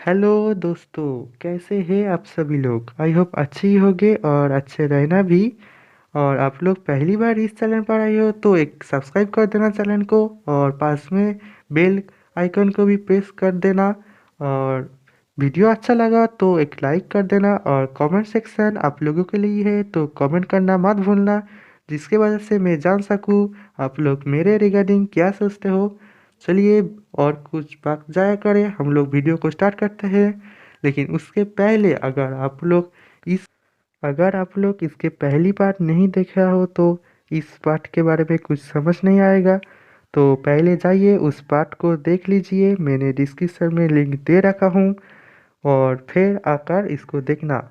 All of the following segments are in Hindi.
हेलो दोस्तों, कैसे हैं आप सभी लोग। आई होप अच्छे ही होंगे और अच्छे रहना भी। और आप लोग पहली बार इस चैनल पर आए हो तो एक सब्सक्राइब कर देना चैनल को, और पास में बेल आइकन को भी प्रेस कर देना। और वीडियो अच्छा लगा तो एक लाइक कर देना, और कमेंट सेक्शन आप लोगों के लिए है तो कमेंट करना मत भूलना, जिसके वजह से मैं जान सकूँ आप लोग मेरे रिगार्डिंग क्या सोचते हो। चलिए, और कुछ बात जाया करें, हम लोग वीडियो को स्टार्ट करते हैं। लेकिन उसके पहले अगर आप लोग इसके पहली पार्ट नहीं देखा हो तो इस पार्ट के बारे में कुछ समझ नहीं आएगा। तो पहले जाइए उस पार्ट को देख लीजिए, मैंने डिस्क्रिप्शन में लिंक दे रखा हूँ, और फिर आकर इसको देखना।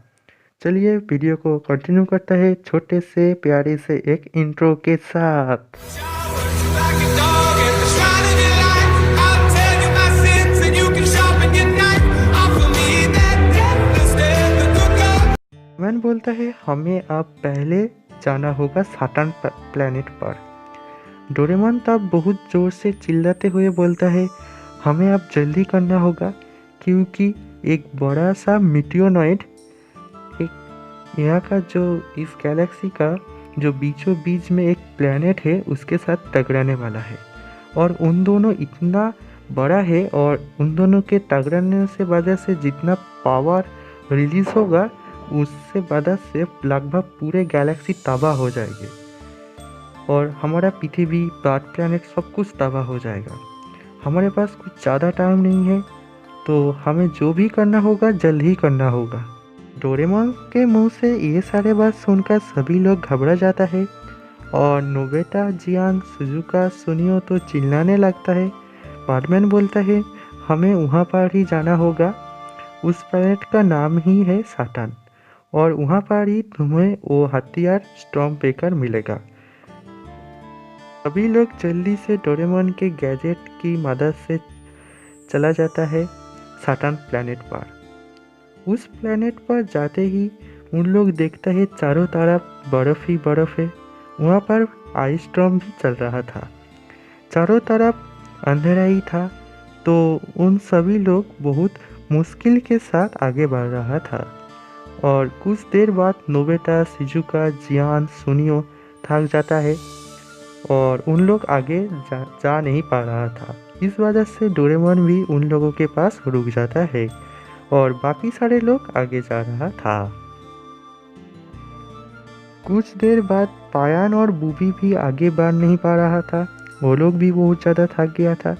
चलिए वीडियो को कंटिन्यू करते हैं छोटे से प्यारे से एक इंट्रो के साथ। मैन बोलता है हमें अब पहले जाना होगा साटर्न प्लेनेट पर। डोरेमोन तब बहुत जोर से चिल्लाते हुए बोलता है हमें अब जल्दी करना होगा, क्योंकि एक बड़ा सा मिटियोनॉइड एक यहाँ का जो इस गैलेक्सी का जो बीचों बीच में एक प्लेनेट है उसके साथ टकराने वाला है। और उन दोनों इतना बड़ा है, और उन दोनों के टकराने से वजह से जितना पावर रिलीज होगा उससे वजह से लगभग पूरे गैलेक्सी तबाह हो जाएगी, और हमारा पृथ्वी ब्लड प्लैनेट सब कुछ तबाह हो जाएगा। हमारे पास कुछ ज़्यादा टाइम नहीं है, तो हमें जो भी करना होगा जल्द ही करना होगा। डोरेमोन के मुंह से ये सारे बात सुनकर सभी लोग घबरा जाता है, और नोबिता, जियान, सुजुका, सुनियो तो चिल्लाने लगता है। बैटमैन बोलता है हमें वहाँ पर ही जाना होगा, उस प्लैनेट का नाम ही है साटर्न, और वहाँ पर ही तुम्हें वो हथियार स्टॉर्म ब्रेकर मिलेगा। सभी लोग जल्दी से डोरेमोन के गैजेट की मदद से चला जाता है साटर्न प्लैनेट पर। उस प्लैनेट पर जाते ही उन लोग देखता है चारों तरफ बर्फ ही बर्फ है। वहाँ पर आइस स्टॉर्म भी चल रहा था, चारों तरफ अंधेरा ही था। तो उन सभी लोग बहुत मुश्किल के साथ आगे बढ़ रहा था, और कुछ देर बाद नोबिता, शिजुका, जियान, सुनियो थक जाता है, और उन लोग आगे जा नहीं पा रहा था। इस वजह से डोरेमोन भी उन लोगों के पास रुक जाता है, और बाकी सारे लोग आगे जा रहा था। कुछ देर बाद पायान और बूबी भी आगे बढ़ नहीं पा रहा था, वो लोग भी बहुत ज़्यादा थक गया था।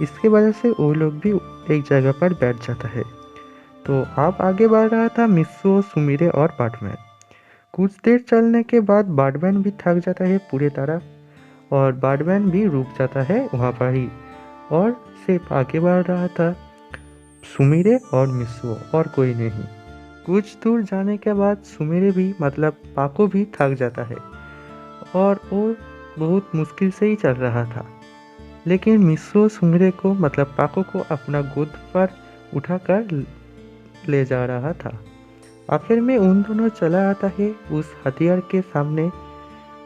इसके वजह से वो लोग भी एक जगह पर बैठ जाता है। तो अब आगे बढ़ रहा था मित्सुओ, सुमिरे और बैटमैन। कुछ देर चलने के बाद बैटमैन भी थक जाता है पूरी तरह, और बैटमैन भी रुक जाता है वहाँ पर ही, और सिर्फ आगे बढ़ रहा था सुमिरे और मित्सुओ, और कोई नहीं। कुछ दूर जाने के बाद सुमिरे भी मतलब पाको भी थक जाता है, और वो बहुत मुश्किल से ही चल रहा था। लेकिन मित्सुओ सुमिरे को मतलब पाको को अपना गोद पर उठाकर ले जा रहा था। आखिर में उन दोनों चला आता है उस हथियार के सामने।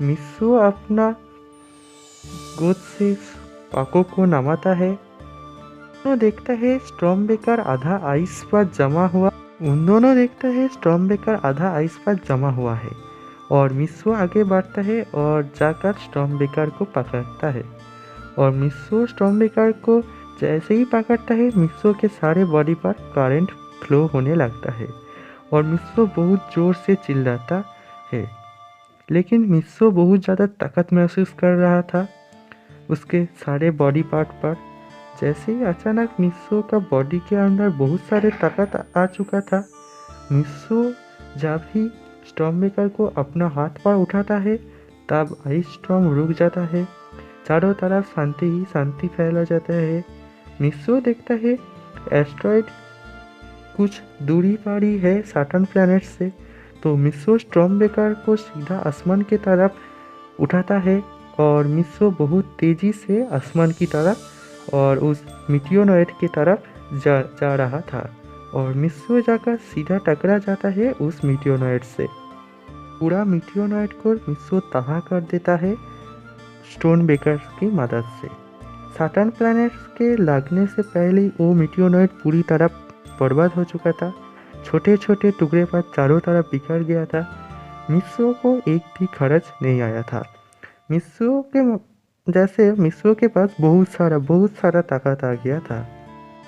मित्सुओ अपना गोद से पाको को नमाता है। दोनों देखता है स्टॉर्म ब्रेकर आधा आइस पर जमा हुआ है, और मित्सुओ आगे बढ़ता है और जाकर स्टॉर्म ब्रेकर को पकड़ता है। और मित्सुओ स्टॉर्म ब्रेकर को जैसे ही पकड़ता है, मित्सुओ के सारे बॉडी पर करंट फ्लो होने लगता है, और मित्सुओ बहुत जोर से चिल्लाता है। लेकिन मित्सुओ बहुत ज़्यादा ताकत महसूस कर रहा था उसके सारे बॉडी पार्ट पर। जैसे ही अचानक मित्सुओ का बॉडी के अंदर बहुत सारे ताकत आ चुका था। मित्सुओ जब ही स्टॉर्म ब्रेकर को अपना हाथ पर उठाता है, तब आइस स्टॉर्म रुक जाता है। चारों तरफ शांति ही शांति फैला जाता है। मित्सुओ देखता है एस्ट्रॉइड कुछ दूरी पर ही है साटर्न प्लैनेट से। तो मित्सुओ स्टॉर्म ब्रेकर को सीधा आसमान की तरफ उठाता है, और मित्सुओ बहुत तेजी से आसमान की तरफ और उस मिटियोनॉइड की तरफ जा रहा था, और मित्सुओ जाकर सीधा टकरा जाता है उस मिटियोनॉइड से। पूरा मिटियोनॉइड को मित्सुओ तबाह कर देता है स्टोन ब्रेकर की मदद से। साटर्न प्लैनेट के लगने से पहले वो मिटियोनॉइड पूरी तरह बर्बाद हो चुका था। छोटे छोटे टुकड़े पर चारों तरफ बिखर गया था। मिस्सो को एक भी खर्च नहीं आया था। मिस्सो के मिस्सो के पास बहुत सारा ताकत आ गया था।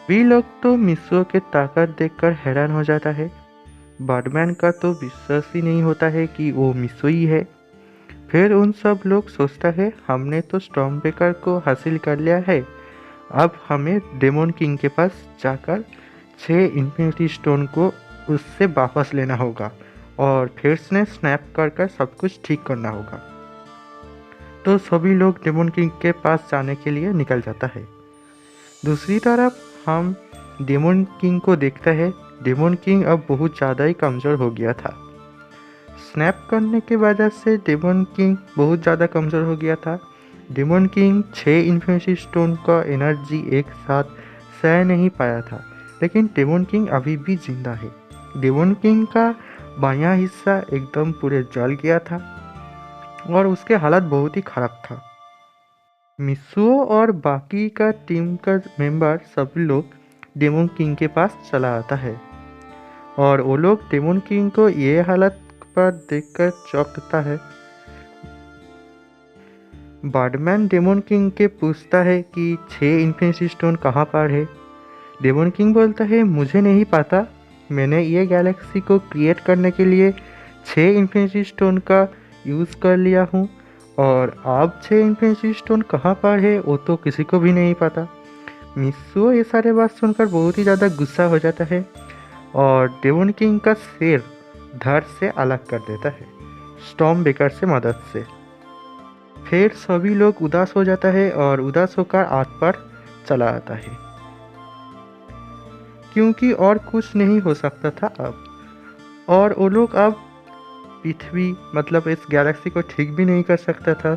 वे लोग तो मिस्सो के ताकत देखकर हैरान हो जाता है। बैटमैन का तो विश्वास ही नहीं होता है कि वो मिस्सो ही है। फिर उन सब लोग सोचता है हमने तो स्टॉर्म ब्रेकर को हासिल कर लिया है, अब हमें डेमन किंग के पास जाकर 6 इन्फिनिटी स्टोन को उससे वापस लेना होगा और फिर से स्नैप कर सब कुछ ठीक करना होगा। तो सभी लोग डेमन किंग के पास जाने के लिए निकल जाता है। दूसरी तरफ हम डेमन किंग को देखते हैं। डेमन किंग अब बहुत ज़्यादा ही कमज़ोर हो गया था। स्नैप करने की वजह से डेमन किंग बहुत ज़्यादा कमज़ोर हो गया था। डेमन किंग 6 इन्फिनिटी स्टोन का एनर्जी एक साथ सह नहीं पाया था, लेकिन डेमन किंग अभी भी जिंदा है। डेमन किंग का बायां हिस्सा एकदम पूरे जल गया था और उसके हालत बहुत ही ख़राब था। मिस्सो और बाकी का टीम का मेंबर सभी लोग डेमन किंग के पास चला आता है और वो लोग डेमन किंग को ये हालत पर देखकर चौंकता है। बैटमैन डेमन किंग के पूछता है कि 6 इन्फिनिटी स्टोन कहाँ पर है। डेमन किंग बोलता है मुझे नहीं पता, मैंने ये गैलेक्सी को क्रिएट करने के लिए 6 इन्फिनिटी स्टोन का यूज़ कर लिया हूँ और अब 6 इन्फिनिटी स्टोन कहाँ पर है वो तो किसी को भी नहीं पता। मिस्सो ये सारे बात सुनकर बहुत ही ज़्यादा गुस्सा हो जाता है और डेमन किंग का सिर धड़ से अलग कर देता है स्टॉर्म ब्रेकर से मदद से। फिर सभी लोग उदास हो जाता है और उदास होकर आग पर चला आता है, क्योंकि और कुछ नहीं हो सकता था अब। और वो लोग अब पृथ्वी मतलब इस गैलेक्सी को ठीक भी नहीं कर सकता था।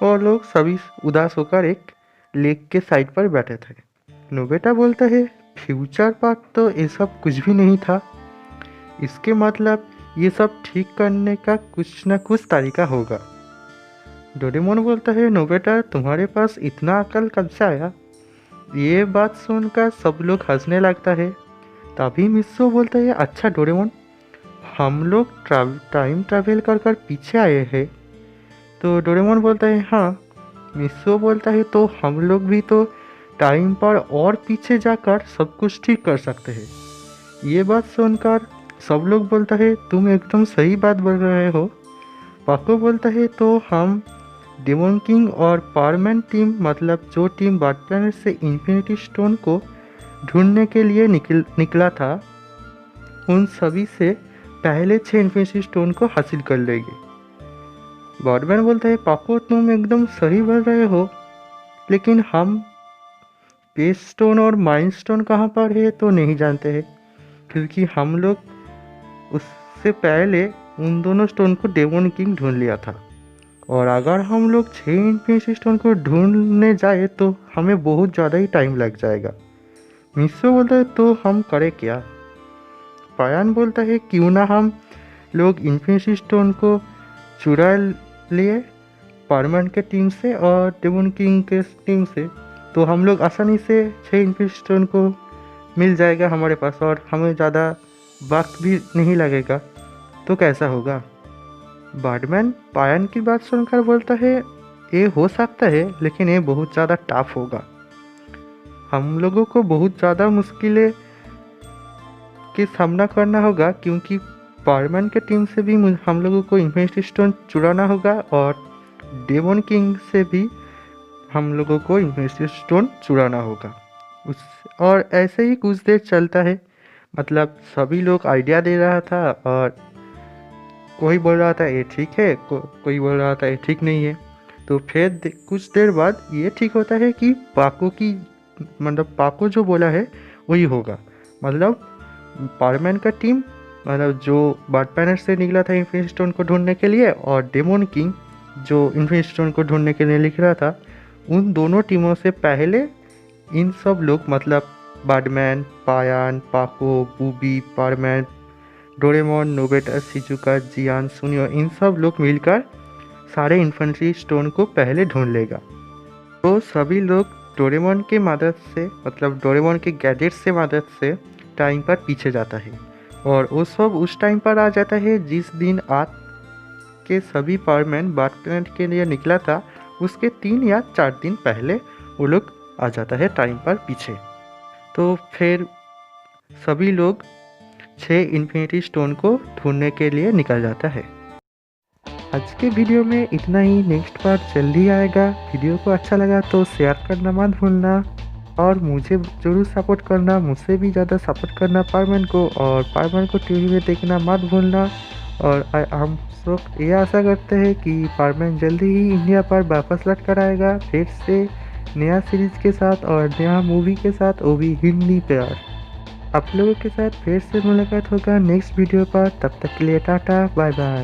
और लोग सभी उदास होकर एक लेक के साइड पर बैठे थे। नोबिता बोलता है फ्यूचर पार्ट तो ये सब कुछ भी नहीं था, इसके मतलब ये सब ठीक करने का कुछ ना कुछ तरीका होगा। डोरेमोन बोलता है नोबिता तुम्हारे पास इतना अकल कब से आया। ये बात सुनकर सब लोग हंसने लगता है। तभी मिस्सो बोलता है अच्छा डोरेमोन, हम लोग टाइम ट्रैवल कर पीछे आए हैं। तो डोरेमोन बोलता है हाँ। मिस्सो बोलता है तो हम लोग भी तो टाइम पर और पीछे जाकर सब कुछ ठीक कर सकते हैं। ये बात सुनकर सब लोग बोलता है तुम एकदम सही बात बोल रहे हो। पाको बोलता है तो हम डेमन किंग और पावरमैन टीम मतलब जो टीम बर्ड प्लैनेट से इन्फिनिटी स्टोन को ढूंढने के लिए निकला था, उन सभी से पहले 6 इन्फिनिटी स्टोन को हासिल कर लेंगे। बर्डमैन बोलता है पाको तुम एकदम सही बोल रहे हो, लेकिन हम पेस स्टोन और माइंड स्टोन कहाँ पर है तो नहीं जानते हैं, क्योंकि हम लोग उससे पहले उन दोनों स्टोन को डेमन किंग ढूंढ लिया था। और अगर हम लोग 6 इन्फिनिटी स्टोन को ढूंढने जाए तो हमें बहुत ज़्यादा ही टाइम लग जाएगा। मिस्सो बोलता है तो हम करें क्या। पायान बोलता है क्यों ना हम लोग इन्फिनिटी स्टोन को चुरा लिए पावरमैन के टीम से और डेमन किंग के टीम से, तो हम लोग आसानी से 6 इन्फिनिटी स्टोन को मिल जाएगा हमारे पास और हमें ज़्यादा वक्त भी नहीं लगेगा। तो कैसा होगा। बैटमैन पायन की बात सुनकर बोलता है ये हो सकता है, लेकिन ये बहुत ज़्यादा टफ होगा। हम लोगों को बहुत ज़्यादा मुश्किलें के सामना करना होगा, क्योंकि पावरमैन के टीम से भी हम लोगों को इन्फिनिटी स्टोन चुराना होगा और डेमन किंग से भी हम लोगों को इन्फिनिटी स्टोन चुराना होगा। और ऐसे ही कुछ देर चलता है। मतलब सभी लोग आइडिया दे रहा था और कोई बोल रहा था ये ठीक है, कोई बोल रहा था ये ठीक नहीं है। तो फिर कुछ देर बाद ये ठीक होता है कि पाको जो बोला है वही होगा। मतलब पावरमैन का टीम मतलब जो बर्ड प्लैनेट से निकला था इन्फिनिटी स्टोन को ढूंढने के लिए, और डेमन किंग जो इन्फिनिटी स्टोन को ढूंढने के लिए निकला था, उन दोनों टीमों से पहले इन सब लोग मतलब बैटमैन, पायान, पाको, बूबी, पावरमैन, डोरेमोन, नोबिता, शिजुका, जियान, सुनियो, इन सब लोग मिलकर सारे इन्फिनिटी स्टोन को पहले ढूंढ लेगा। तो सभी लोग डोरेमोन की मदद से, मतलब डोरेमोन के गैजेट्स से मदद से टाइम पर पीछे जाता है और वो सब उस टाइम पर आ जाता है जिस दिन आर्क के सभी पावरमैन बार्क प्लैनेट के लिए निकला था, उसके 3 या 4 दिन पहले वो लोग आ जाता है टाइम पर पीछे। तो फिर सभी लोग 6 इन्फिनिटी स्टोन को ढूंढने के लिए निकल जाता है। आज के वीडियो में इतना ही, नेक्स्ट पार्ट जल्दी आएगा। वीडियो को अच्छा लगा तो शेयर करना मत भूलना और मुझे ज़रूर सपोर्ट करना, मुझसे भी ज़्यादा सपोर्ट करना पावरमैन को, और पावरमैन को टीवी में देखना मत भूलना। और हम सब ये आशा करते हैं कि पावरमैन जल्दी ही इंडिया पर वापस लौट कर आएगा फिर से नया सीरीज के साथ और नया मूवी के साथ, वो भी हिंदी पर। आप लोगों के साथ फिर से मुलाकात होगा नेक्स्ट वीडियो पर। तब तक के लिए टाटा बाय बाय।